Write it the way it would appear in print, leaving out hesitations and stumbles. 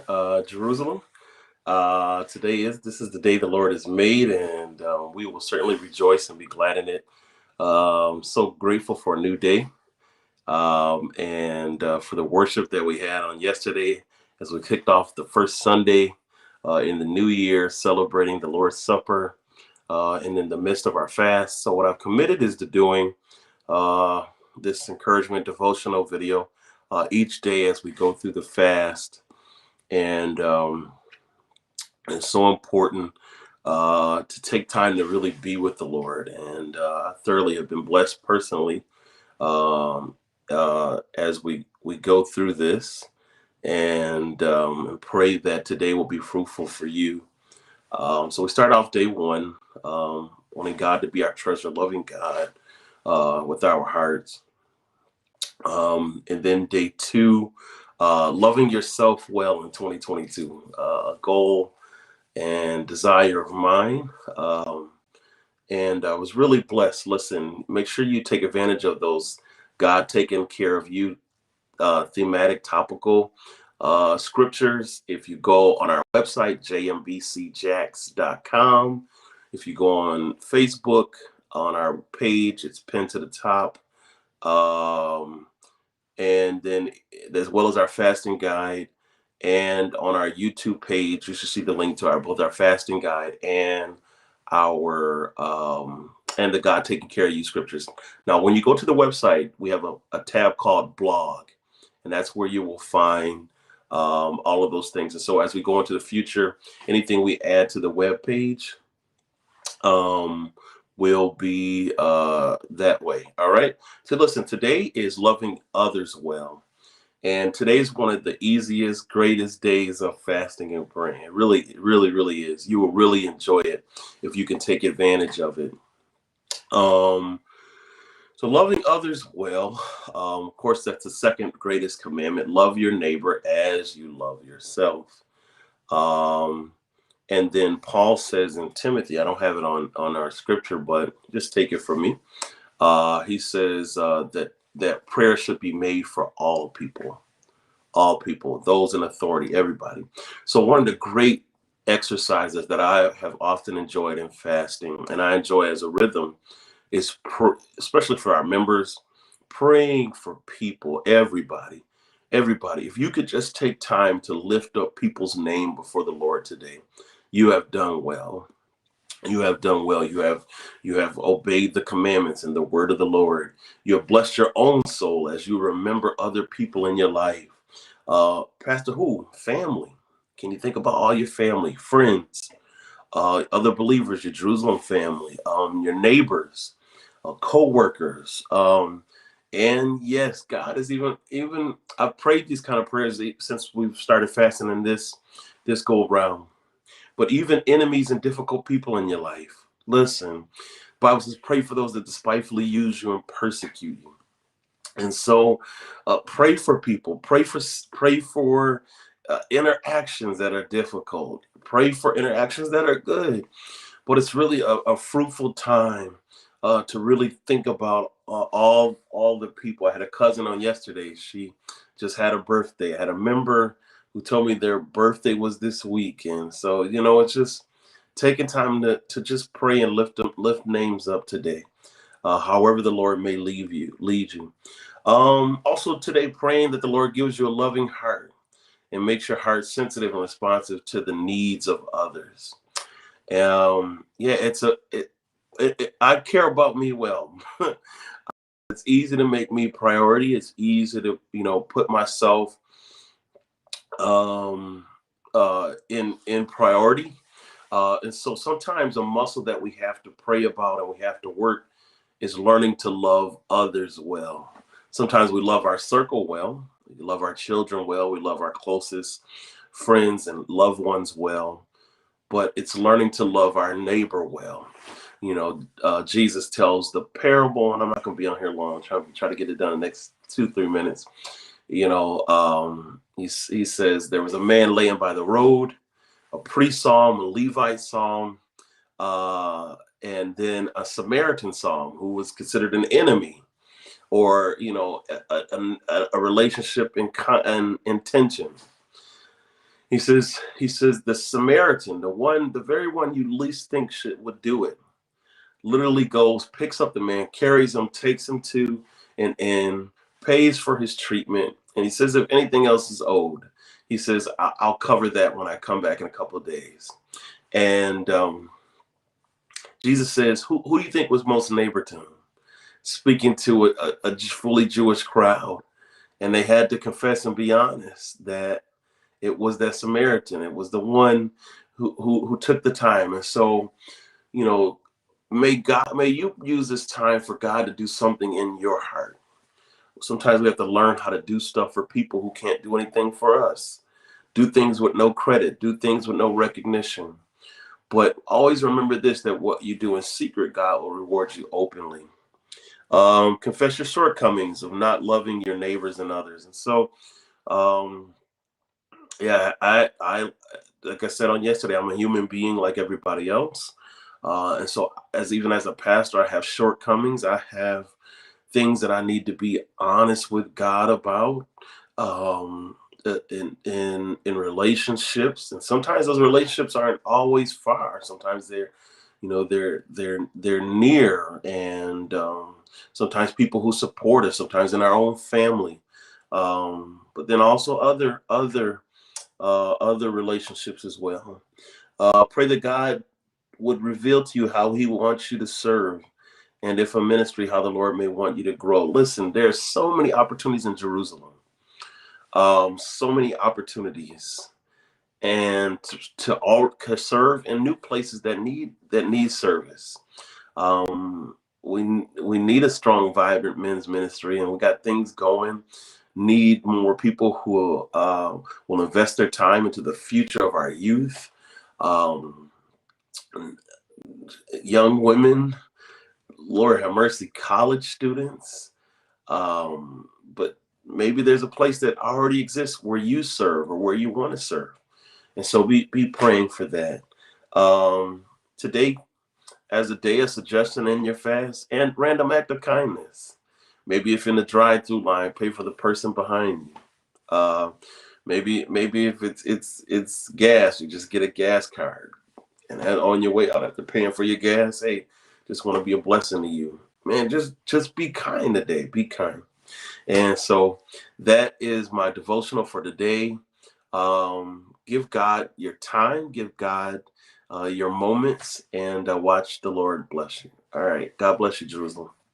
Jerusalem. This is the day the Lord has made, and we will certainly rejoice and be glad in it. So grateful for a new day, and for the worship that we had on yesterday as we kicked off the first Sunday in the new year, celebrating the Lord's Supper, and in the midst of our fast. So what I've committed is to doing uh, this encouragement devotional video each day as we go through the fast. And it's so important to take time to really be with the Lord. And I thoroughly have been blessed personally um, as we go through this, and pray that today will be fruitful for you. So we start off day one, wanting God to be our treasure, loving God with our hearts. And then day two, loving yourself well in 2022, a goal and desire of mine. And I was really blessed. Listen, make sure you take advantage of those God taking care of you thematic, topical scriptures. If you go on our website, jmbcjax.com, if you go on Facebook, on our page, it's pinned to the top. And then, as well as our fasting guide, and on our YouTube page, you should see the link to both our fasting guide and our and the God taking care of you scriptures. Now, when you go to the website, we have a tab called blog, and that's where you will find all of those things. And so as we go into the future, anything we add to the web page um, will be that way. All right. So listen, today is loving others well. And today's one of the easiest, greatest days of fasting and praying. It really is. You will really enjoy it if you can take advantage of it. Um, so loving others well, of course, that's the second greatest commandment. Love your neighbor as you love yourself. Um, and then Paul says in Timothy, I don't have it on our scripture, but just take it from me. He says that prayer should be made for all people, those in authority, everybody. So one of the great exercises that I have often enjoyed in fasting, and I enjoy as a rhythm, is especially for our members, praying for people, everybody. If you could just take time to lift up people's name before the Lord today, you have done well. You have done well. You have obeyed the commandments and the word of the Lord. You have blessed your own soul as you remember other people in your life. Pastor, who? Family. Can you think about all your family, friends, other believers, your Jerusalem family, your neighbors, co-workers, and yes, God is even. I've prayed these kind of prayers since we've started fasting in this go round. But even enemies and difficult people in your life, listen. Bible says, pray for those that despitefully use you and persecute you. And so, pray for people. Pray for interactions that are difficult. Pray for interactions that are good. But it's really a fruitful time to really think about all the people. I had a cousin on yesterday. She just had a birthday. I had a member who told me their birthday was this week, and so it's just taking time to just pray and lift names up today. However the Lord may lead you. Also today, praying that the Lord gives you a loving heart and makes your heart sensitive and responsive to the needs of others. Yeah, I care about me well. It's easy to make me priority. It's easy to put myself um, in priority. And so sometimes a muscle that we have to pray about and we have to work is learning to love others well. Sometimes we love our circle well, we love our children well, we love our closest friends and loved ones well, but it's learning to love our neighbor well. Jesus tells the parable, and I'm not going to be on here long. Try to get it done in the next 2-3 minutes. He says there was a man laying by the road, a priest saw him, a Levite saw him, and then a Samaritan saw him who was considered an enemy, or a relationship in intention. He says the Samaritan, the very one you least think would do it, literally goes, picks up the man, carries him, takes him to an inn, pays for his treatment, and he says if anything else is owed, he says I'll cover that when I come back in a couple of days. And Jesus says, who do you think was most neighbor to him? Speaking to a fully Jewish crowd, and they had to confess and be honest that it was that Samaritan. It was the one who took the time. And so, you know, may you use this time for God to do something in your heart. Sometimes we have to learn how to do stuff for people who can't do anything for us. Do things with no credit, do things with no recognition. But always remember this, that what you do in secret, God will reward you openly. Confess your shortcomings of not loving your neighbors and others. And so, um, yeah, I, like I said on yesterday, I'm a human being like everybody else. And so even as a pastor, I have shortcomings. I have things that I need to be honest with God about, um, in relationships. And sometimes those relationships aren't always far. Sometimes they're near, and sometimes people who support us, sometimes in our own family, but then also other relationships as well. Pray that God would reveal to you how He wants you to serve, and if a ministry, how the Lord may want you to grow. Listen, there's so many opportunities in Jerusalem, so many opportunities, and to serve in new places that need service. We need a strong, vibrant men's ministry, and we got things going. Need more people who will invest their time into the future of our youth, um, young women. Lord have mercy, college students. But maybe there's a place that already exists where you serve or where you want to serve, and so be praying for that. Today, as a day of suggestion in your fast, and random act of kindness. Maybe if in the drive-through line, pay for the person behind you. Maybe if it's gas, you just get a gas card, and then on your way out after paying for your gas, hey, just want to be a blessing to you, man. Just be kind today. Be kind. And so that is my devotional for today. Give God your time. Give God your moments, and watch the Lord bless you. All right. God bless you, Jerusalem.